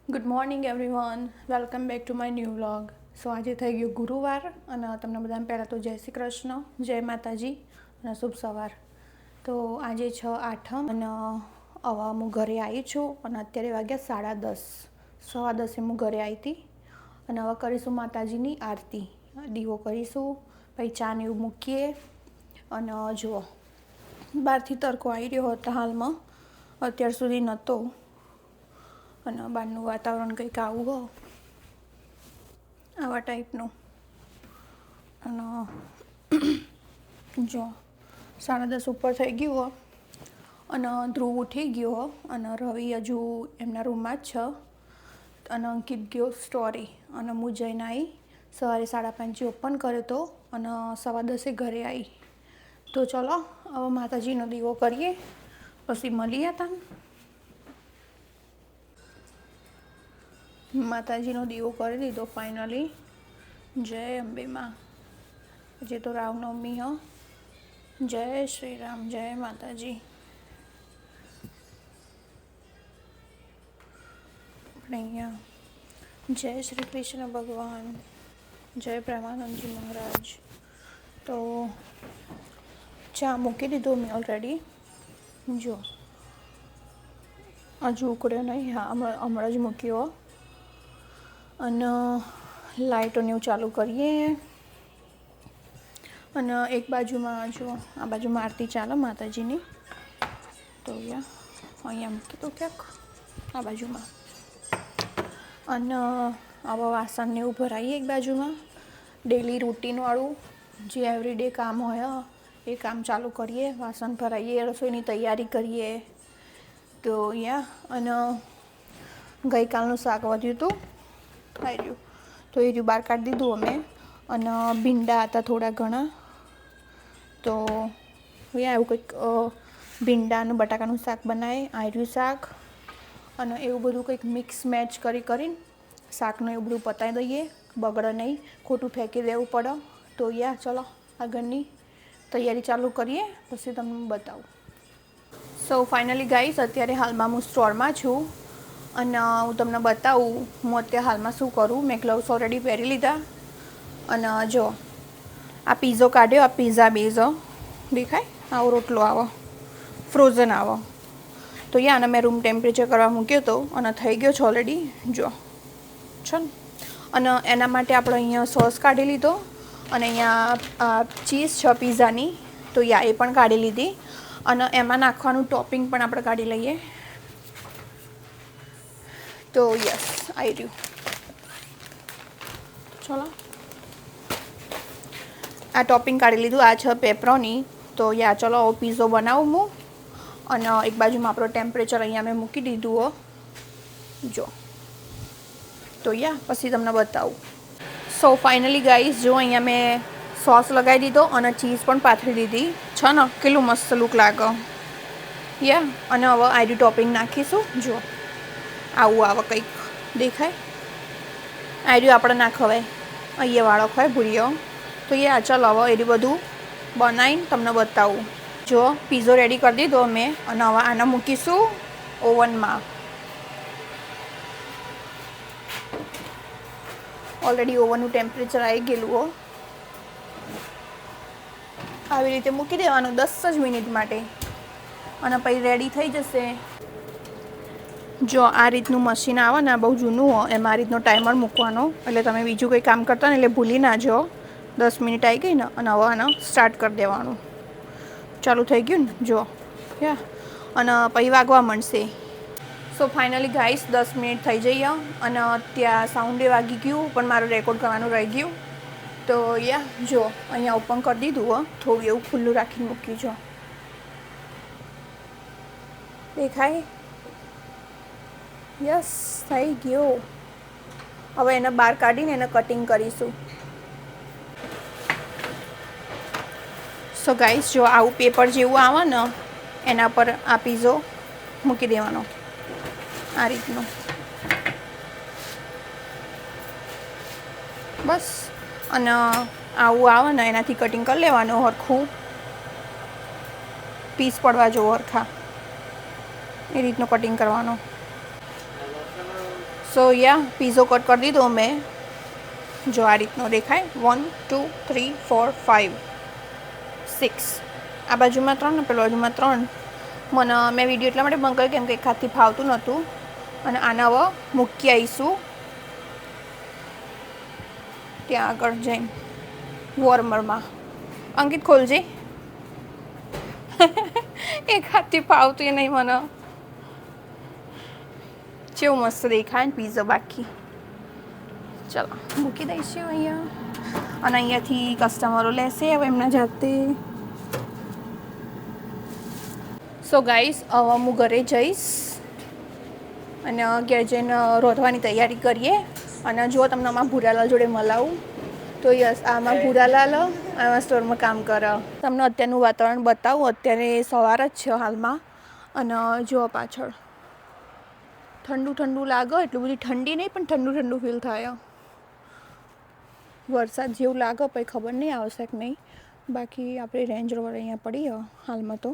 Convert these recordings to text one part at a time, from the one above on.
Good morning everyone, welcome back to my new vlog. So આજે થઈ ગયો ગુરુવાર અને તમને બધાને પહેલાં તો જય શ્રી કૃષ્ણ, જય માતાજી અને શુભ સવાર. તો આજે 6/8 અને હવે હું ઘરે આવી છું અને અત્યારે વાગ્યા 10:30. 10:15 હું ઘરે આવી હતી અને હવે કરીશું માતાજીની આરતી, દીવો કરીશું, પછી ચા ને એવું મૂકીએ. અને જુઓ બહારથી તડકો આવી રહ્યો હતો હાલમાં, અત્યાર સુધી નહોતો. અને બહારનું વાતાવરણ કંઈક આવું હો, આવા ટાઈપનું. અને જો 10:30 ઉપર થઈ ગયું હો અને ધ્રુવ ઉઠી ગયો હો અને રવિ હજુ એમના રૂમમાં જ છે અને અંકિત ગયો સ્ટોરી. અને હું જઈને આવી, સવારે 5:30 ઓપન કર્યો હતો અને 10:15 ઘરે આવી. તો ચલો હવે માતાજીનો દીવો કરીએ, પછી મળીએ તા. માતાજીનો દીવો કરી દીધો ફાઇનલી. જય અંબે માં. જે તો રામનવમી હો. જય શ્રી રામ, જય માતાજી. આપણે અહીંયા જય શ્રી કૃષ્ણ ભગવાન, જય પ્રેમાનંદજી મહારાજ. તો ચા મૂકી દીધો મેં ઓલરેડી. જો હજુ ઉકળ્યો નહીં, હા હમણાં જ મૂક્યો. અને લાઇટોને એવું ચાલુ કરીએ. અને એક બાજુમાં જો આ બાજુમાં આરતી ચાલે માતાજીની, તો અહીંયા મૂકી દો ક્યાંક આ બાજુમાં. અને આવા વાસણને એવું ભરાઈએ એક બાજુમાં. ડેલી રૂટીનવાળું જે એવરીડે કામ હોય એ કામ ચાલુ કરીએ, વાસણ ભરાઈએ, રસોઈની તૈયારી કરીએ. તો અને ગઈકાલનું શાક વધ્યું હતું ખાઈ રહ્યું, તો એ રહ્યું બહાર કાઢી દીધું અમે. અને ભીંડા હતા થોડા ઘણા, તો એવું કંઈક ભીંડાનું બટાકાનું શાક બનાવે, આર્યું શાક. અને એવું બધું કંઈક મિક્સ મેચ કરીને શાકનું એવું બધું પતાવી દઈએ, બગડે નહીં, ખોટું ફેંકી દેવું પડે. તો ચલો આગળની તૈયારી ચાલુ કરીએ, પછી તમને બતાવું. સો ફાઇનલી ગાઈસ, અત્યારે હાલમાં હું સ્ટોરમાં છું અને હું તમને બતાવું હું અત્યારે હાલમાં શું કરું. મેં ગ્લવ્સ ઓલરેડી પહેરી લીધા. અને જો આ પીઝો કાઢ્યો, આ પીઝા બેઝો દેખાય, આવો રોટલો આવો ફ્રોઝન આવો. તો આને મેં રૂમ ટેમ્પરેચર કરવા મૂક્યો હતો અને થઈ ગયો છે ઓલરેડી, જો છે ને. અને એના માટે આપણે અહીંયા સોસ કાઢી લીધો અને અહીંયા ચીઝ છે પીઝાની, તો એ પણ કાઢી લીધી. અને એમાં નાખવાનું ટોપિંગ પણ આપણે કાઢી લઈએ. તો યસ આવી રહ્યું. ચલો આ ટોપિંગ કાઢી લીધું. આ છે પેપરોની. તો ચલો પીઝો બનાવું હું. અને એક બાજુમાં આપણો ટેમ્પરેચર અહીંયા મેં મૂકી દીધું હો, જો. તો પછી તમને બતાવું. સો ફાઇનલી ગાઈસ, જો અહીંયા મેં સોસ લગાવી દીધો અને ચીઝ પણ પાથરી દીધી છે ને. કેટલું મસ્ત લુક લાગે. અને હવે આઈડી ટોપિંગ નાખીશું. જો આવું આવે કંઈક દેખાય. આઈડી આપણે ના ખવાય, અહીંયા વાળો ખાય ભૂરીઓ. તો ચાલો હવે એરી બધું બનાવીને તમને બતાવું. જો પીઝો રેડી કરી દીધો મેં અને હવે આને મૂકીશું ઓવનમાં. ઓલરેડી ઓવનનું ટેમ્પરેચર આવી ગયેલું હો. આવી રીતે મૂકી દેવાનું 10 જ મિનિટ માટે અને પછી રેડી થઈ જશે. જો આ રીતનું મશીન આવે ને, બહુ જૂનું હોય, એમાં આ રીતનો ટાઈમર મૂકવાનો, એટલે તમે બીજું કંઈ કામ કરતા ને એટલે ભૂલી ના જાઓ. 10 મિનિટ આવી ગઈ ને અને હવે આને સ્ટાર્ટ કરી દેવાનું. ચાલુ થઈ ગયું ને, જો અને પછી વાગવા માંડશે. સો ફાઇનલી ગાઈસ 10 મિનિટ થઈ જઈએ અને ત્યાં સાઉન્ડે વાગી ગયું, પણ મારે રેકોર્ડ કરવાનું રહી ગયું. તો જો અહીંયા ઓપન કરી દીધું હો, થોડું એવું ખુલ્લું રાખીને મૂક્યું. જો દેખાય. યસ થઈ ગયો. હવે એને બહાર કાઢીને એને કટિંગ કરીશું. સો ગાઈસ, જો આવું પેપર જેવું આવે ને એના પર આ પીઝો મૂકી દેવાનો આ રીતનું. બસ. અને આવું આવે ને એનાથી કટિંગ કરી લેવાનું હરખું, પીસ પડવા જો હરખા, એ રીતનું કટિંગ કરવાનું. સો યા પીઝો કટ કરી દીધો મેં, જો આ રીતનો દેખાય 1 2 3 4 5 6, આ બાજુમાં 3 ને પેલા બાજુમાં 3. મને મેં વિડીયો એટલા માટે બંધ કર્યો કેમ કે એક હાથથી ફાવતું નહોતું. અને આને હવે મૂકી આવીશું ત્યાં આગળ જઈને વોર્મરમાં. અંકિત ખોલજે. એક હાથથી ફાવતું એ નહીં મને. કેવું મસ્ત દેખાય ને પીઝા બાકી. ચલો મૂકી દઈશું અહીંયા, અને અહીંયાથી કસ્ટમરો લેશે હવે એમના જાતે. સો ગાઈસ હવે હું ઘરે જઈશ અને ઘેર જઈને રોધવાની તૈયારી કરીએ. અને જો તમને આમાં ભૂરાલાલ જોડે મળાવું તો યસ, આમાં ભૂરાલાલ આમાં સ્ટોરમાં કામ કરે. તમને અત્યારનું વાતાવરણ બતાવું. અત્યારે સવાર જ છે હાલમાં, અને જો પાછળ ઠંડુ ઠંડુ લાગે. એટલું બધી ઠંડી નહીં પણ ઠંડુ ઠંડુ ફીલ થાય. વરસાદ જેવું લાગે પછી ખબર નહીં આવશે કે નહીં. બાકી આપણી રેન્જ રોવર અહીંયા પડી હાલમાં તો,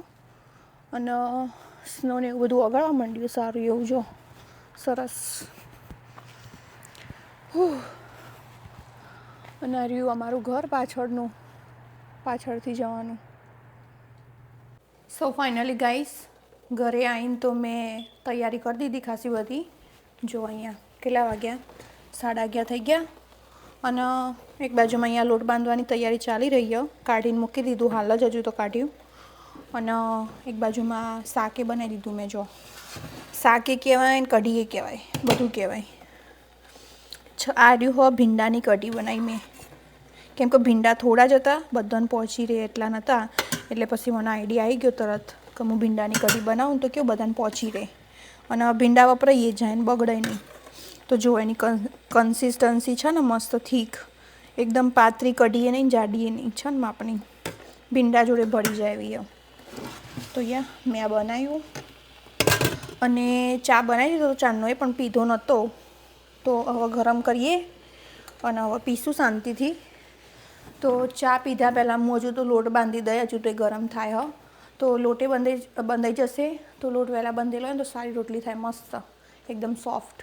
અને સ્નોને એવું બધું ઓગાળવા માંડ્યું સારું એવું. જો સરસ. અને આ રહ્યું અમારું ઘર પાછળનું, પાછળથી જવાનું. સો ફાઇનલી ગાઈસ ઘરે આવીને તો મેં તૈયારી કરી દીધી ખાસી બધી. જો અહીંયા કેટલા વાગ્યા, 11:30 થઈ ગયા. અને એક બાજુમાં અહીંયા લોટ બાંધવાની તૈયારી ચાલી રહી છે. કાઢીને મૂકી દીધું હાલ જ, હજુ તો કાઢ્યું. અને એક બાજુમાં શાકે બનાવી દીધું મેં. જો શાકે કહેવાય ને કઢીએ કહેવાય, બધું કહેવાય. આ રહ્યું હો ભીંડાની કઢી બનાવી મેં, કેમ કે ભીંડા થોડા જ હતા, બધાને પહોંચી રહે એટલા નહોતા. એટલે પછી મને આઈડિયા આવી ગયો તરત કે હું ભીંડાની કઢી બનાવું તો કેવું બધાને પહોંચી રહે, અને ભીંડા વપરાઈએ જાય ને બગડે નહીં. તો જો એની કન્સિસ્ટન્સી છે ને મસ્ત થીક, એકદમ પાતળી કઢીએ નહીં, જાડીએ નહીં, છે ને માપની, ભીંડા જોડે ભળી જાય એવી. તો યા મેં આ બનાવ્યું અને ચા બનાવી દીધો ચાનો, એ પણ પીધો નહોતો. તો હવે ગરમ કરીએ અને હવે પીશું શાંતિથી. તો ચા પીધા પહેલાં હું હજુ તો લોટ બાંધી દઈએ, હજુ તો એ ગરમ થાય. તો લોટે બંધાઈ જશે તો લોટ વહેલા બંધેલો હોય ને તો સારી રોટલી થાય, મસ્ત એકદમ સોફ્ટ,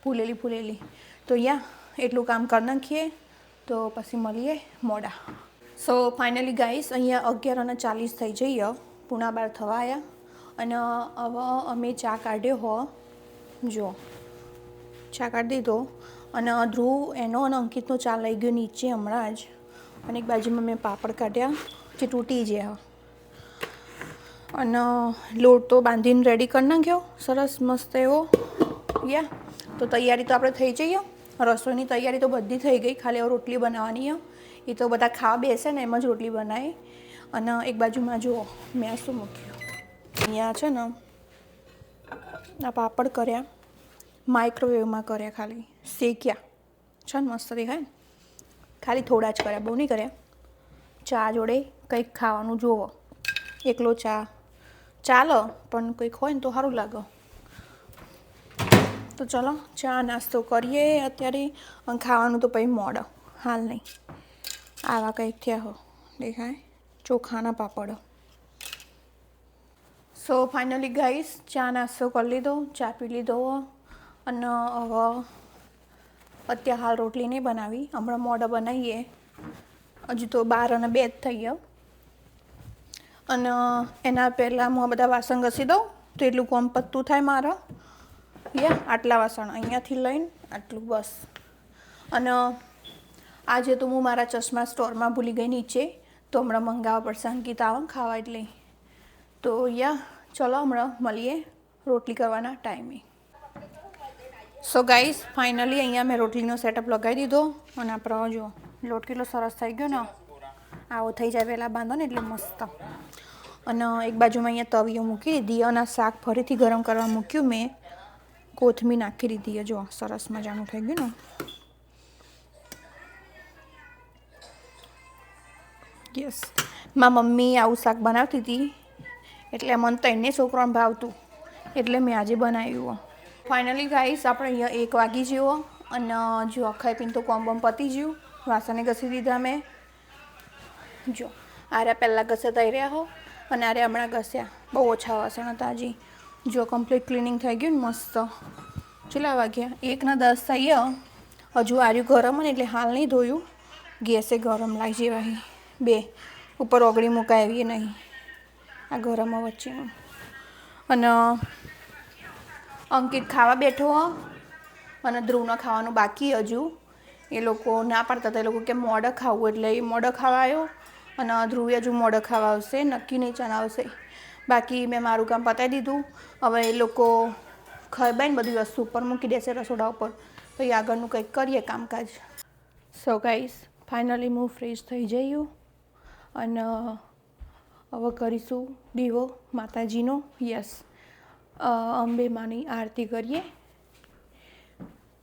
ફૂલેલી ફૂલેલી. તો યા એટલું કામ કરી નાખીએ તો પછી મળીએ મોડા. સો ફાઇનલી ગાઈસ અહીંયા 11:40 થઈ જઈએ, 11:15 થવા આવ્યા. અને હવે અમે ચા કાઢ્યો હો, જો ચા કાઢી દીધો. અને ધ્રુવ એનો અને અંકિતનો ચા લઈ ગયો નીચે હમણાં જ. અને એક બાજુમાં મેં પાપડ કાઢ્યા જે તૂટી ગયા. અને લોટ તો બાંધીને રેડી કરી નાખ્યો સરસ મસ્ત એવો. યા તો તૈયારી તો આપણે થઈ જઈએ. રસોઈની તૈયારી તો બધી થઈ ગઈ, ખાલી હવે રોટલી બનાવવાની. એ તો બધા ખાવા બેસે ને એમ જ રોટલી બનાવી. અને એક બાજુમાં જુઓ મેં શું મૂક્યું, અહીંયા છે ને આ પાપડ કર્યા, માઇક્રોવેવમાં કર્યા, ખાલી શેક્યા છે ને મસ્ત દેખાય. ખાલી થોડા જ કર્યા, બહુ નહીં કર્યા. ચા જોડે કંઈક ખાવાનું જોવો, એકલો ચા ચાલો પણ કંઈક હોય ને તો સારું લાગે. તો ચલો ચા નાસ્તો કરીએ અત્યારે, અને ખાવાનું તો પછી મોડો, હાલ નહીં. આવા કંઈક થયા હો દેખાય, ચોખાના પાપડ. સો ફાઇનલી ગાઈસ ચા નાસ્તો કરી લીધો, ચા પી લીધો. અને હવે અત્યારે હાલ રોટલી નહીં બનાવી, હમણાં મોડા બનાવીએ. હજુ તો 12 અને 2 જ થઈ ગયા. અને એના પહેલાં હું આ બધા વાસણ ઘસી દઉં તો એટલું કોમ પત્તું થાય મારે. આટલા વાસણ અહીંયાથી લઈને આટલું બસ. અને આજે તો હું મારા ચશ્મા સ્ટોરમાં ભૂલી ગઈ નીચે, તો હમણાં મંગાવવા પડશે. અંકિત આવે ખાવા એટલે. તો ચલો હમણાં મળીએ રોટલી કરવાના ટાઈમે. સો ગાઈસ ફાઇનલી અહીંયા મેં રોટલીનો સેટઅપ લગાવી દીધો. અને આપણે જો લોટ કેટલો સરસ થઈ ગયો ને, આવો થઈ જાય પહેલાં બાંધો ને એટલે મસ્ત. અને એક બાજુમાં અહીંયા તવીઓ મૂકી દીધી, અને શાક ફરીથી ગરમ કરવા મૂક્યું મેં, કોથમીર નાખી દીધી. જો સરસ મજાનું થઈ ગયું ને. યસ, મારી મમ્મી આવું શાક બનાવતી હતી એટલે મને તો એને છોકરાને ભાવતું, એટલે મેં આજે બનાવ્યું. ફાઇનલી ગાઈસ આપણે અહીંયા 1 વાગી જેવો, અને જો ખાઈ પીને તો કોમ બોમ પતી ગયું. વાસણે ઘસી દીધા મેં. જો આરે પહેલાં ઘસે થઈ રહ્યા હો, અને આરે હમણાં ઘસ્યા. બહુ ઓછા વાસણ હતા હજી. જો કમ્પ્લીટ ક્લિનિંગ થઈ ગયું ને મસ્ત. કેટલા વાગ્યા 1:10 થયા. હજુ આર્યું ગરમ ને એટલે હાલ નહીં ધોયું. ગેસે ગરમ લાગી જેવાય 2 ઉપર ઓગળી મુકાય એવી નહીં આ ગરમમાં વચ્ચેનું. અને અંકિત ખાવા બેઠો અને ધ્રુવને ખાવાનું બાકી હજુ. એ લોકો ના પાડતા હતા. એ લોકો કે મોડે ખાવું એટલે એ મોડે ખાવા આવ્યો અને ધ્રુવે હજુ મોડે ખાવા આવશે. નક્કી નહીં ચાલ આવશે. બાકી મેં મારું કામ પતાવી દીધું. હવે એ લોકો ખાઈ બાઈને બધી વસ્તુ ઉપર મૂકી દેશે રસોડા ઉપર. તો એ આગળનું કંઈક કરીએ કામકાજ. સો ગાઈસ ફાઇનલી હું ફ્રેશ થઈ જયું અને હવે કરીશું દીવો માતાજીનો. યસ, અંબે માની આરતી કરીએ.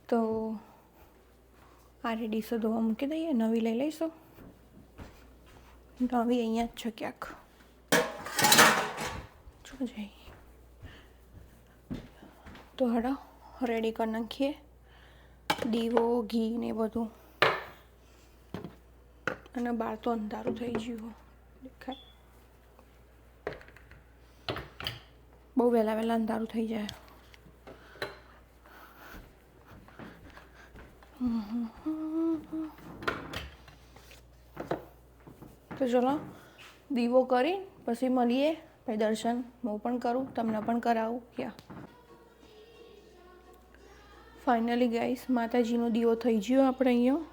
તો આ ડીશો ધોવા મૂકી દઈએ. નવી લઈ લઈશું. નવી અહીંયા જ છે ક્યાંક. જો જઈ તો હડો રેડી કરી નાખીએ દીવો ઘી ને બધું. અને બહાર તો અંધારું થઈ ગયું દેખાય. બહુ વહેલા અંધારું થઈ જાય. તો ચલો દીવો કરી પછી મળીએ. પછી દર્શન હું પણ કરું, તમને પણ કરાવું. ક્યાં ફાઇનલી ગાઈસ માતાજીનો દીવો થઈ ગયો આપણે અહીંયા.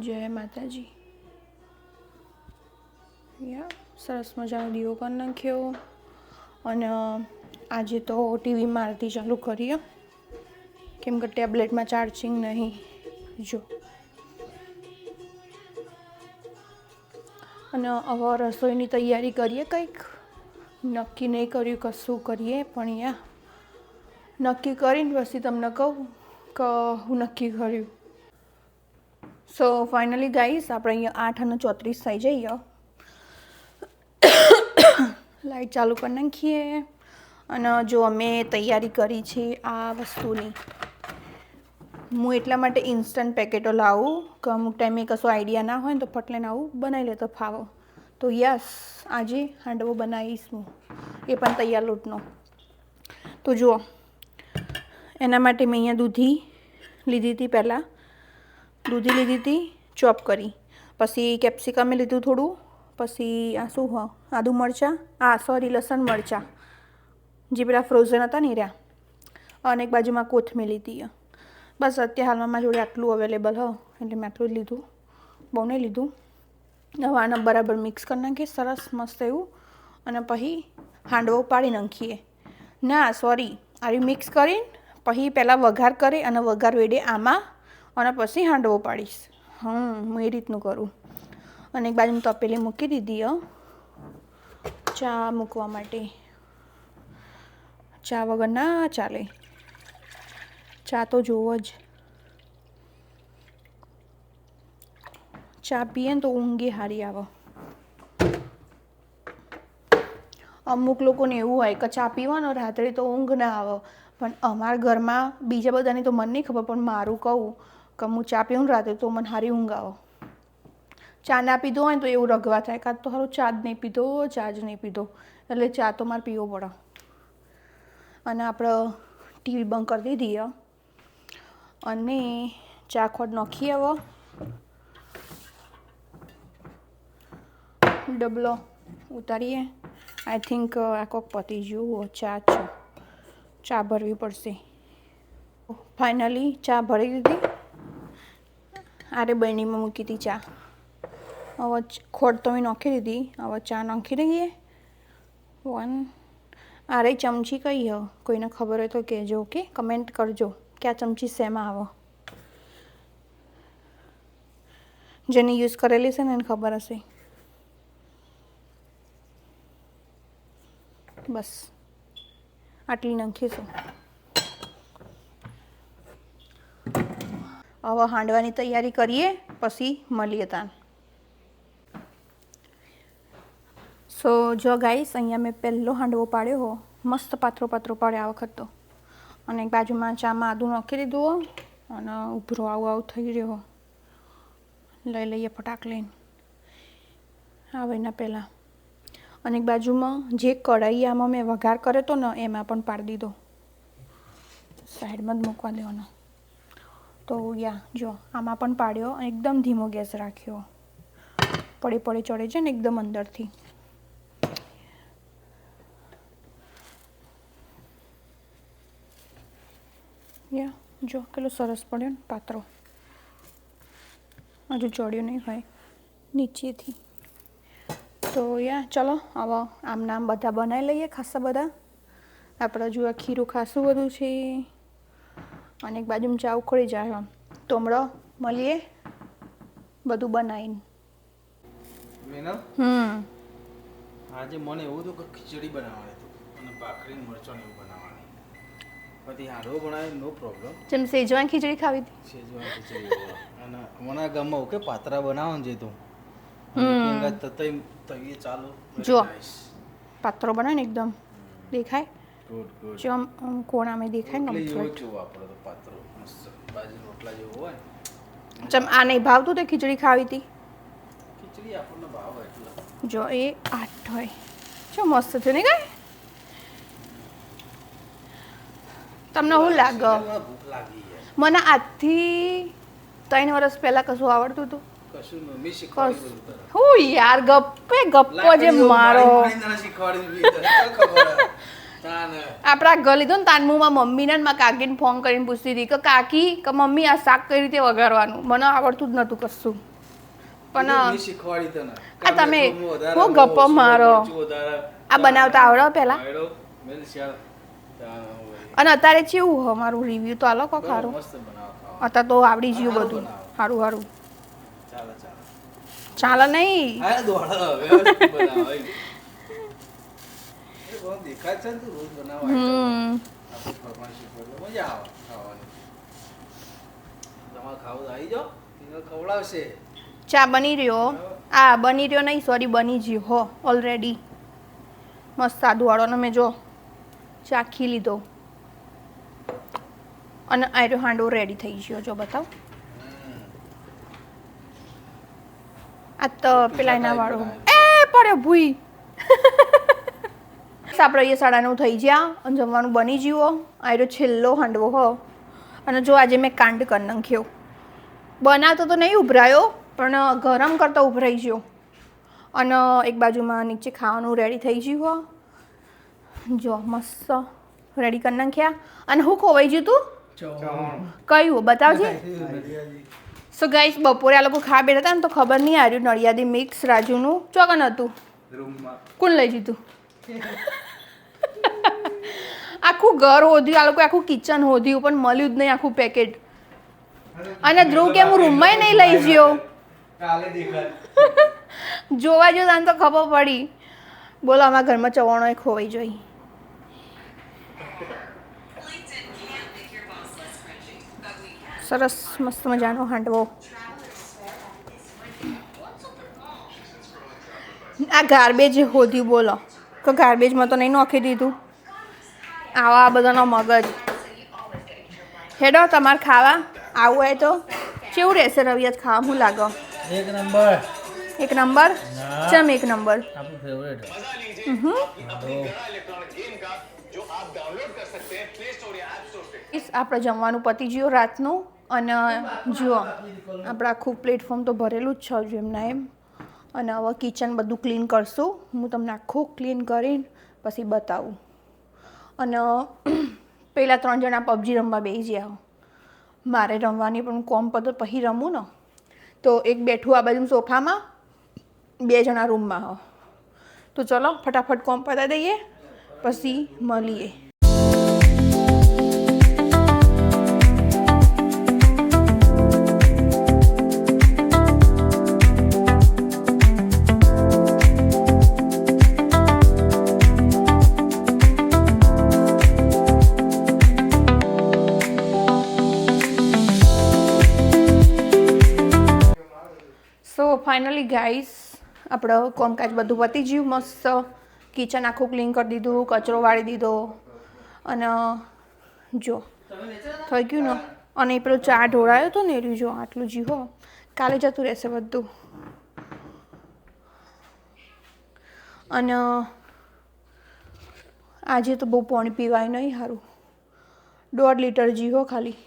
જય માતાજી. યા સરસ મજાનો દીવો કરી નાખ્યો. અને આજે તો ટીવીમાં આરતી ચાલુ કરીએ કેમ કે ટેબ્લેટમાં ચાર્જિંગ નહીં. જો અને હવે રસોઈની તૈયારી કરીએ. કંઈક નક્કી નહીં કર્યું કશું કરીએ પણ યા નક્કી કરીને પછી તમને કહું કે હું નક્કી કર્યું. સો ફાઇનલી ગાઈસ આપણે અહીંયા 8:34 થઈ જઈએ. લાઈટ ચાલુ કરી નાખીએ. અને જો અમે તૈયારી કરી છે આ વસ્તુની. હું એટલા માટે ઇન્સ્ટન્ટ પેકેટો લાવું કે અમુક ટાઈમે કશો આઈડિયા ના હોય ને તો ફટ લઈને આવું બનાવી લેતો ફાવો. તો યસ આજે હાંડવો બનાવીશ હું, એ પણ તૈયાર લોટનો. તો જુઓ એના માટે મેં અહીંયા દૂધી લીધી હતી. પહેલાં દૂધી લીધી હતી ચોપ કરી. પછી કેપ્સિકમે લીધું થોડું. પછી આ શું આદુ મરચાં, સોરી લસણ મરચાં જે પેલા ફ્રોઝન હતા ને રહ્યા. અને એક બાજુમાં કોથમીર લીધી. બસ અત્યારે હાલમાં મારી જોડે આટલું અવેલેબલ એટલે મેં આટલું જ લીધું, બહુ નહીં લીધું. હવે આને બરાબર મિક્સ કરી નાખીએ સરસ મસ્ત એવું. અને પછી હાંડવો પાડી નાખીએ. ના સોરી આરી મિક્સ કરીને પછી પહેલાં વઘાર કરી અને વઘાર વેડે આમાં અને પછી હાંડવો પાડીશ. હું એ રીતનું કરું. અને એક બાજુ તપેલી મૂકી દીધી ચા મૂકવા માટે. ચા વગર ના ચાલે. ચા તો જોવો જ. ચા પીએ ને તો ઊંઘે સારી આવે. અમુક લોકોને એવું હોય કે ચા પીવાનો રાત્રે તો ઊંઘ ના આવે. પણ અમારા ઘરમાં બીજા બધાની તો મને નહીં ખબર પણ મારું કહું કે હું ચા પીવું રાત્રે તો મને સારી ઊંઘ આવે. ચા ના પીધો હોય ને તો એવું રગવા થાય કાં તો સારું ચા જ નહીં પીધો, ચા જ નહીં પીધો. એટલે ચા તો મારે પીવો પડે. અને આપણે ટીવી બંધ કરી દીધી અને ચા ખોટ નાખીએ. હવે ડબલો ઉતારીએ. આઈ થિંક આ કોક પતી ગયું. ચા છે, ચા ભરવી પડશે. ફાઇનલી ચા ભરી દીધી. આરે બરણીમાં મૂકી હતી ચા. હવે ખોટ તો મેં નાખી દીધી. હવે ચા નાખી દઈએ. આરે ચમચી કઈ કોઈને ખબર હોય તો કહેજો. ઓકે, કમેન્ટ કરજો કે આ ચમચી શેમાં આવે. જેને યુઝ કરેલી છે ને એને ખબર હશે. બસ આટલી નાખીશું. હવે હાંડવાની તૈયારી કરીએ પછી મળીએ તાન. સો જો ગાઈસ અહીંયા મેં પહેલો હાંડવો પાડ્યો મસ્ત પાતળો પાડ્યો આ વખત તો. અને એક બાજુમાં ચામાં આદું નાખી દીધું અને ઉભરો આવું થઈ રહ્યો. લઈ લઈએ ફટાક લઈને આવે એના પહેલાં. અને એક બાજુમાં જે કઢાઈ આમાં મેં વઘાર કર્યો હતો ને એમાં પણ પાડી દીધો. સાઈડમાં જ મૂકવા દેવાનો. તો યા જો આમાં પણ પાડ્યો અને એકદમ ધીમો ગેસ રાખ્યો. પડે ચડે છે ને એકદમ અંદરથી. યા જો કેટલો સરસ પડ્યો ને પાતળો. હજુ ચડ્યો નહીં હોય નીચેથી. તો યા ચલો હવે આમ નામ બધા બનાવી લઈએ ખાસા બધા. આપણે જો આ ખીરું ખાસું બધું છે અને એક બાજુમાં ચા ઉખડી જાય. તો હમણાં મળીએ બધું બનાવીને. આજે મને એવું હતું કે ખીચડી બનાવવાની હતું અને ભાખરી મરચાં એવું બનાવવાની. પછી હાંડવો બનાવ્યો નો પ્રોબ્લેમ. જેમ સેજવાન ખીચડી ખાવી હતી. સેજવાન ખીચડી અને અમારા ગામમાં ઓકે પાતરા બનાવવાનું છે તો તવીએ ચાલુ જો પાત્રો બનાવે ને એકદમ દેખાય. Good good. જો આમ કોણામાં દેખાય ને જેવો આપણે તો પાત્રો મસ્ત બાજરી રોટલા જેવો હોય. ચમ આ નહીં ભાવતું તે ખીચડી ખાવી હતી. ખીચડી આપણને ભાવ એટલે જો એ 8 હોય. જો મસ્ત છે ને કઈ. તમને શું લાગે? ભૂખ લાગી યાર. મને આજથી 3 વર્ષ પહેલા કશું આવડતું હતું. કશું મમ્મી શીખવાડી દીધું તને. હું યાર ગપ્પો જે મારો આપણા ઘર લીધો ને તાનમુમાં મમ્મીને ને મારા કાકીને ફોન કરીને પૂછતી હતી કે કાકી કે મમ્મી આ શાક કઈ રીતે વઘારવાનું. મને આવડતું જ નહોતું કશું. પણ શીખવાડી તને. આ તમે હું ગપ્પો મારો. આ બનાવતા આવડે પેલા. અને અત્યારે કેવું હો મારું રિવ્યુ તો આલો કો ખારું. અત્યારે તો આવડી ગયું બધું. સારું સારું ચાલે નહીં. ચા બની રહ્યો. આ બની રહ્યો નહીં સોરી બની ગયો હો ઓલરેડી. મસ્ત સાદું વાળો મેં જો ચાખી લીધો અને આયરો હાંડવો રેડી થઈ ગયો. જો બતાવ આ તો પેલા એના વાળો એ પડ્યો ભૂઈ. આપણે અહીંયા 9:30 થઈ ગયા અને જમવાનું બની ગયું. આયરો છેલ્લો હાંડવો હો. અને જો આજે મેં કાંડ કરી નાખ્યો. બનાવતો તો નહીં ઉભરાયો પણ ગરમ કરતા ઉભરાઈ ગયો. અને એક બાજુમાં નીચે ખાવાનું રેડી થઈ ગયું હો. જો મસ્ત રેડી કરી નાખ્યા. અને હું ખોવાઈ ગયું તું કયું બતાવજે. સો ગાઈસ બપોરે આ લોકો ખા બેઠા હતા ને તો ખબર નહીં આવ્યું નડિયાદી મિક્સ રાજુનું ચોકન હતું. કોણ લઈ જીતું? આખું ઘર હોદ્યું આ લોકો આખું કિચન હોદ્યું પણ મળ્યું જ નહીં આખું પેકેટ. અને ધ્રુવ કે હું રૂમમાં નહીં લઈ ગયો. જોવા જો તાને તો ખબર પડી. બોલો અમારા ઘરમાં ચવાણો ખોવાઈ જોઈ. સરસ મસ્ત મજાનો હાંડવો. આ ગાર્બેજ હોદ્યું બોલો કે ગાર્બેજમાં તો નહીં નાખી દીધું. આવા બધાનો મગજ. હેડો તમારે ખાવા આવું હોય તો કેવું રહેશે રવિયાત ખાવા? શું લાગે? એક નંબર. એક નંબર? ચમ એક નંબર? આપણું ફેવરેટ. આપણે જમવાનું પતી ગયું રાતનું. અને જુઓ આપણે આખું પ્લેટફોર્મ તો ભરેલું જ છે એમના એમ. અને હવે કિચન બધું ક્લીન કરશું. હું તમને આખું ક્લીન કરીને પછી બતાવું. અને પહેલાં 3 જણા પબજી રમવા બેસી ગયા. મારે રમવાની પણ કોમ પતો પછી રમું ને તો એક બેઠું આ બાજુ સોફામાં 2 જણા રૂમમાં હો. તો ચલો ફટાફટ કોમ પતાવી દઈએ પછી મળીએ. ફાઇનલી ગાઈસ આપણે કોમકાજ બધું પતી ગયું. મસ્ત કિચન આખું ક્લીન કરી દીધું, કચરો વાળી દીધો અને જો થઈ ગયું ને. અને એ પેલો ચા ઢોળાયો હતો ને એ જો આટલું જીવો કાલે જતું રહેશે બધું. અને આજે તો બહુ પાણી પીવાય નહીં સારું. 1.5 લીટર જીવો ખાલી.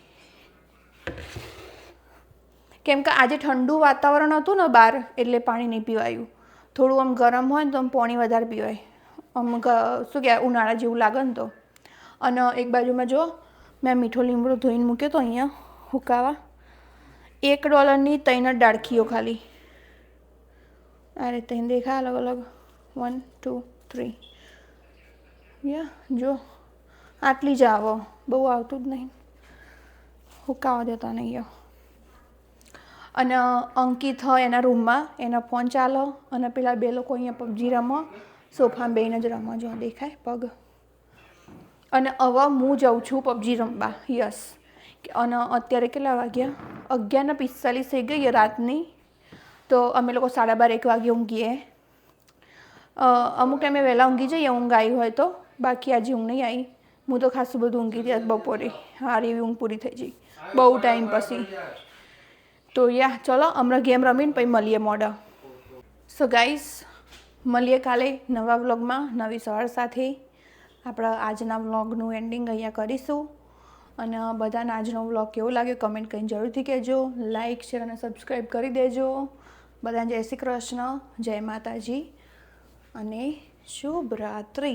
કેમ કે આજે ઠંડુ વાતાવરણ હતું ને બહાર એટલે પાણી નહીં પીવાયું. થોડું આમ ગરમ હોય ને તો આમ પાણી વધારે પીવાય. આમ શું કહેવાય ઉનાળા જેવું લાગે ને તો. અને એક બાજુમાં જો મેં મીઠો લીમડો ધોઈને મૂક્યો તો અહીંયા હુકાવા. $1ની 3 જ ડાળખીઓ ખાલી. આ રીતે દેખાય અલગ અલગ 1 2 3 જો આટલી જ આવો, બહુ આવતું જ નહીં. હુકાવા દેતા નહીં. અને અંકિત હોય એના રૂમમાં એના ફોન ચાલો અને પેલા બે લોકો અહીંયા પબજી રમો, સોફામાં બેહીને જ રમો. જો દેખાય પગ. અને હવે હું જાઉં છું પબજી રમવા. યસ. અને અત્યારે કેટલા વાગ્યા? 11:45 થઈ ગઈ રાતની. તો અમે લોકો 12:30 1 વાગે ઊંઘીએ. અમુક ટાઈમે વહેલા ઊંઘી જઈએ ઊંઘ આવી હોય તો, બાકી આજે ઊંઘ નહીં આવી. હું તો ખાસું બધું ઊંઘી હતી બપોરે. સારી એવી ઊંઘ પૂરી થઈ ગઈ બહુ ટાઈમ પછી. તો ચલો હમણાં ગેમ રમીને પછી મળીએ મોડા. સો ગાઈસ, મળીએ કાલે નવા વ્લોગમાં નવી સવાર સાથે. આપણા આજના વ્લોગનું એન્ડિંગ અહીંયા કરીશું. અને બધાને આજનો વ્લોગ કેવો લાગ્યો કમેન્ટ કરીને જરૂરથી કહેજો. લાઇક શેર અને સબસ્ક્રાઈબ કરી દેજો. બધાને જય શ્રી કૃષ્ણ, જય માતાજી અને શુભ રાત્રિ.